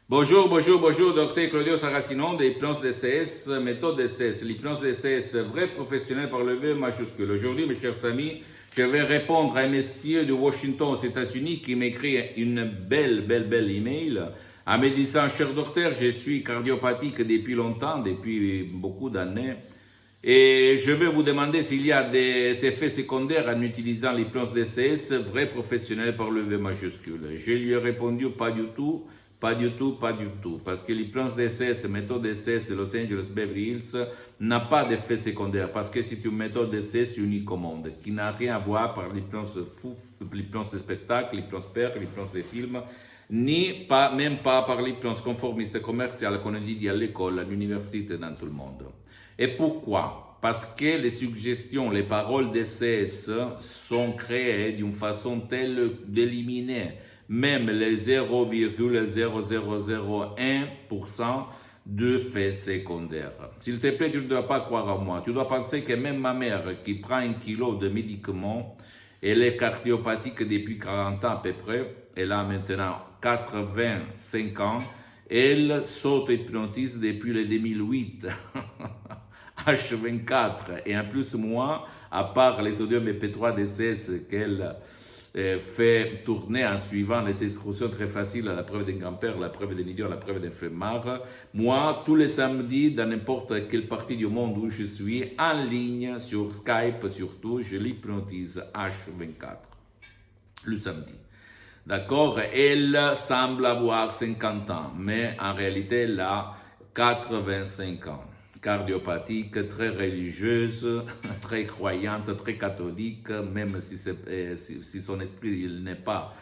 Bonjour, docteur Claudio Saracino de l'hypnose DCS, méthode DCS, l'hypnose DCS, vrai professionnel par le V majuscule. Aujourd'hui, mes chers amis, je vais répondre à un monsieur de Washington aux États-Unis qui m'écrit une belle email en me disant, cher docteur, je suis cardiopathique depuis longtemps, depuis beaucoup d'années, et je vais vous demander s'il y a des effets secondaires en utilisant l'hypnose DCS, vrai professionnel par le V majuscule. Je lui ai répondu pas du tout. Pas du tout. Parce que l'hypnose DCS, méthode DCS de Los Angeles Beverly Hills, n'a pas d'effet secondaire. Parce que c'est une méthode DCS unique au monde, qui n'a rien à voir par l'hypnose l'hypnose de spectacle, l'hypnose père, l'hypnose des films, même pas par l'hypnose conformiste commerciale qu'on étudie à l'école, à l'université, dans tout le monde. Et pourquoi? Parce que les suggestions, les paroles DCS sont créées d'une façon telle d'éliminer même les 0,0001% de faits secondaires. S'il te plaît, tu ne dois pas croire à moi. Tu dois penser que même ma mère qui prend 1 kilo de médicaments, elle est cardiopathique depuis 40 ans à peu près, elle a maintenant 85 ans, elle s'auto-hypnotise depuis le 2008. H24. Et en plus, moi, à part les sodium EP3 DCS qu'elle fait tourner en suivant les instructions très faciles à la preuve d'un grand-père, la preuve d'un idiot, la preuve d'un flemmard, moi, tous les samedis, dans n'importe quelle partie du monde où je suis, en ligne, sur Skype surtout, je l'hypnotise H24, le samedi. D'accord? Elle semble avoir 50 ans, mais en réalité, elle a 85 ans. Cardiopathique, très religieuse, très croyante, très catholique, même si son esprit il n'est pas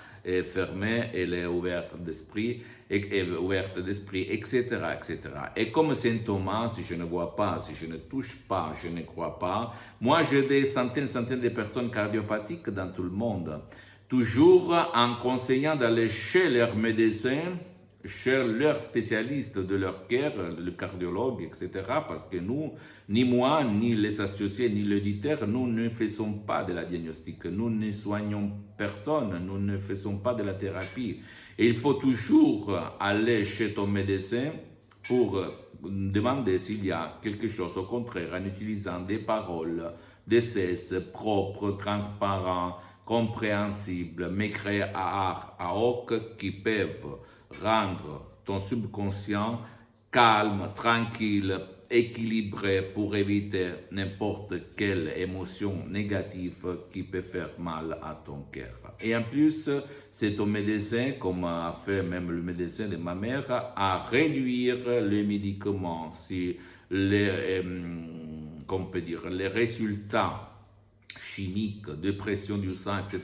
fermé, elle est ouverte d'esprit, etc., etc. Et comme symptôme, si je ne vois pas, si je ne touche pas, je ne crois pas, moi j'ai des centaines de personnes cardiopathiques dans tout le monde, toujours en conseillant d'aller chez leur médecin, chez leur spécialiste de leur cœur, le cardiologue, etc. Parce que nous, ni moi, ni les associés, ni l'éditeur, nous ne faisons pas de la diagnostic, nous ne soignons personne, nous ne faisons pas de la thérapie. Et il faut toujours aller chez ton médecin pour demander s'il y a quelque chose au contraire en utilisant des paroles, des cesses propres, transparents, compréhensibles, mais créés à art, à hoc, qui peuvent rendre ton subconscient calme, tranquille, équilibré pour éviter n'importe quelle émotion négative qui peut faire mal à ton cœur. Et en plus, c'est ton médecin, comme a fait même le médecin de ma mère, à réduire les médicaments si qu'on peut dire, les résultats chimiques de pression du sang, etc.,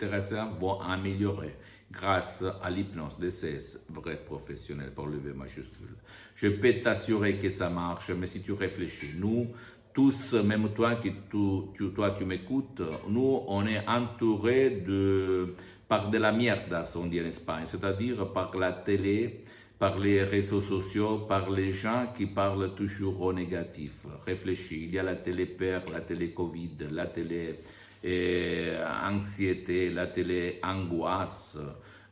vont améliorer grâce à l'hypnose DCS, vrai professionnel pour le V majuscule. Je peux t'assurer que ça marche, mais si tu réfléchis, nous, tous, même toi tu m'écoutes, nous, on est entourés par de la mierda, on dit en Espagne, c'est-à-dire par la télé, par les réseaux sociaux, par les gens qui parlent toujours au négatif. Réfléchis, il y a la télé peur, la télé Covid, la télé anxiété, la télé angoisse,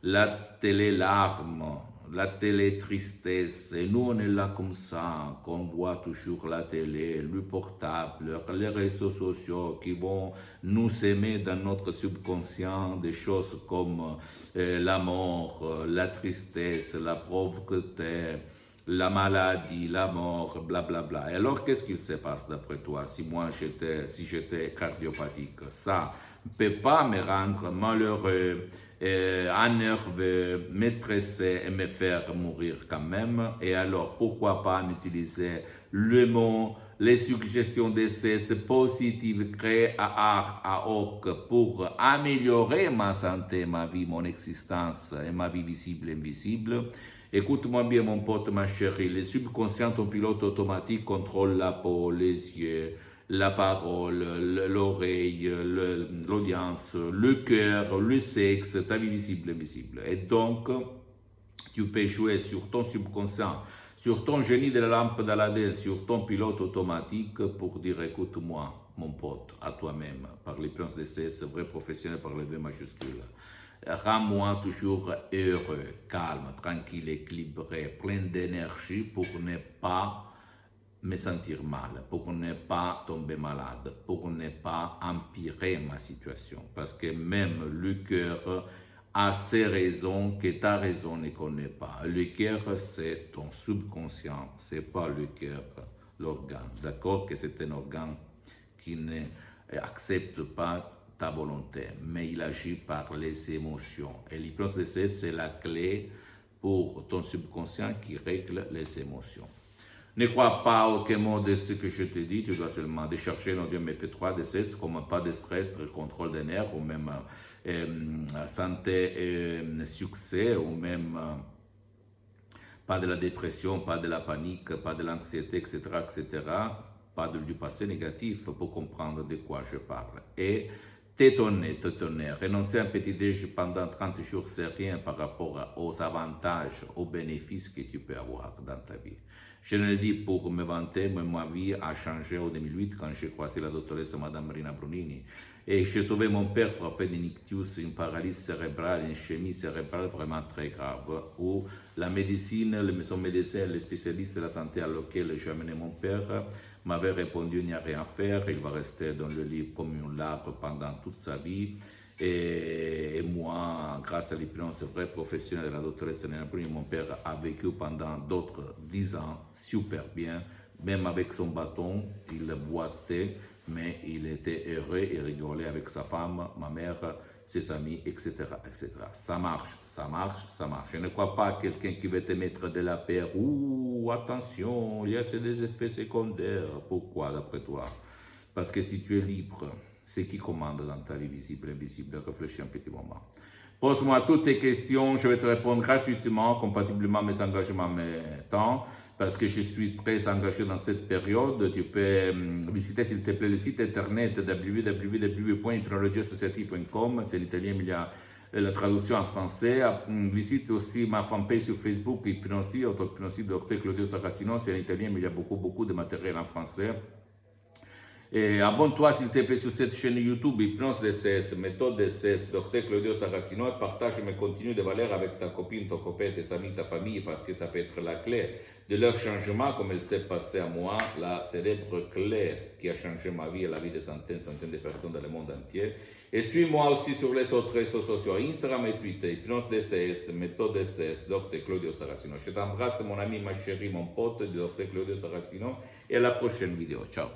la télé larmes, la télé tristesse. Et nous, on est là comme ça, qu'on voit toujours la télé, le portable, les réseaux sociaux qui vont nous aimer dans notre subconscient des choses comme la mort, la tristesse, la pauvreté, la maladie, la mort, blablabla. Bla bla. Et alors, qu'est-ce qu'il se passe d'après toi si j'étais cardiopathique? Ça ne peut pas me rendre malheureux, énervé, me stresser et me faire mourir quand même. Et alors, pourquoi pas utiliser le mot, les suggestions d'essais positives créées à art, à hoc pour améliorer ma santé, ma vie, mon existence et ma vie visible et invisible. Écoute-moi bien, mon pote, ma chérie. Le subconscient, ton pilote automatique, contrôle la peau, les yeux, la parole, l'oreille, l'audience, le cœur, le sexe, ta vie visible et invisible. Et donc, tu peux jouer sur ton subconscient, sur ton génie de la lampe d'Aladin, sur ton pilote automatique pour dire écoute-moi, mon pote, à toi-même, par l'hypnose DCS, vrai professionnel par le V majuscule. Rends-moi toujours heureux, calme, tranquille, équilibré, plein d'énergie pour ne pas me sentir mal, pour ne pas tomber malade, pour ne pas empirer ma situation. Parce que même le cœur a ses raisons que ta raison ne connaît pas. Le cœur, c'est ton subconscient, c'est pas le cœur, l'organe. D'accord que c'est un organe qui n'accepte pas ta volonté, mais il agit par les émotions. Et l'hypnose DCS, c'est la clé pour ton subconscient qui règle les émotions. Ne crois pas aucun mot de ce que je te dis, tu dois seulement décharger l'audio MP3 DCS comme pas de stress, contrôle des nerfs, ou même santé et succès, ou même pas de la dépression, pas de la panique, pas de l'anxiété, etc., etc., pas du passé négatif pour comprendre de quoi je parle. Et t'étonner, renoncer à un petit déj pendant 30 jours, c'est rien par rapport aux avantages, aux bénéfices que tu peux avoir dans ta vie. Je ne le dis pour me vanter, mais ma vie a changé en 2008 quand j'ai croisé la doctoresse Madame Marina Brunini. Et j'ai sauvé mon père frappé d'un ictus, une paralysie cérébrale, une ischémie cérébrale vraiment très grave, où la médecine, son médecin, les spécialistes de la santé à laquelle j'ai amené mon père, m'avait répondu il n'y a rien à faire, il va rester dans le lit comme une larve pendant toute sa vie. Et moi, grâce à l'hypnose vraie professionnelle de la doctoresse Nena Bruni, mon père a vécu pendant d'autres 10 ans super bien, même avec son bâton, il boitait, mais il était heureux et rigolait avec sa femme, ma mère, ses amis, etc., etc. Ça marche, ça marche, ça marche. Je ne crois pas à quelqu'un qui veut te mettre de la peur. Ouh, attention, il y a des effets secondaires. Pourquoi, d'après toi? Parce que si tu es libre, c'est qui commande dans ta vie visible et invisible? Réfléchis un petit moment. Pose-moi toutes tes questions, je vais te répondre gratuitement, compatiblement à mes engagements, mes temps, parce que je suis très engagé dans cette période. Tu peux visiter, s'il te plaît, le site internet www.hypnologiassociative.com, c'est l'italien, mais il y a la traduction en français. Visite aussi ma fanpage sur Facebook, Hypnosie, Auto-Hypnosie de Dr Claudio Saracino, c'est en italien, mais il y a beaucoup de matériel en français. Et abonne-toi s'il te plaît sur cette chaîne YouTube Hypnose DCS, méthode DCS, Dr Claudio Saracino, et partage mes contenus de valeur avec ta copine, ton copain, tes amis, ta famille, parce que ça peut être la clé de leur changement, comme elle s'est passée à moi, la célèbre clé qui a changé ma vie et la vie de centaines de personnes dans le monde entier. Et suis-moi aussi sur les autres réseaux sociaux, Instagram et Twitter, Hypnose DCS, méthode DCS, Dr Claudio Saracino. Je t'embrasse mon ami, ma chérie, mon pote, Dr Claudio Saracino, et à la prochaine vidéo. Ciao.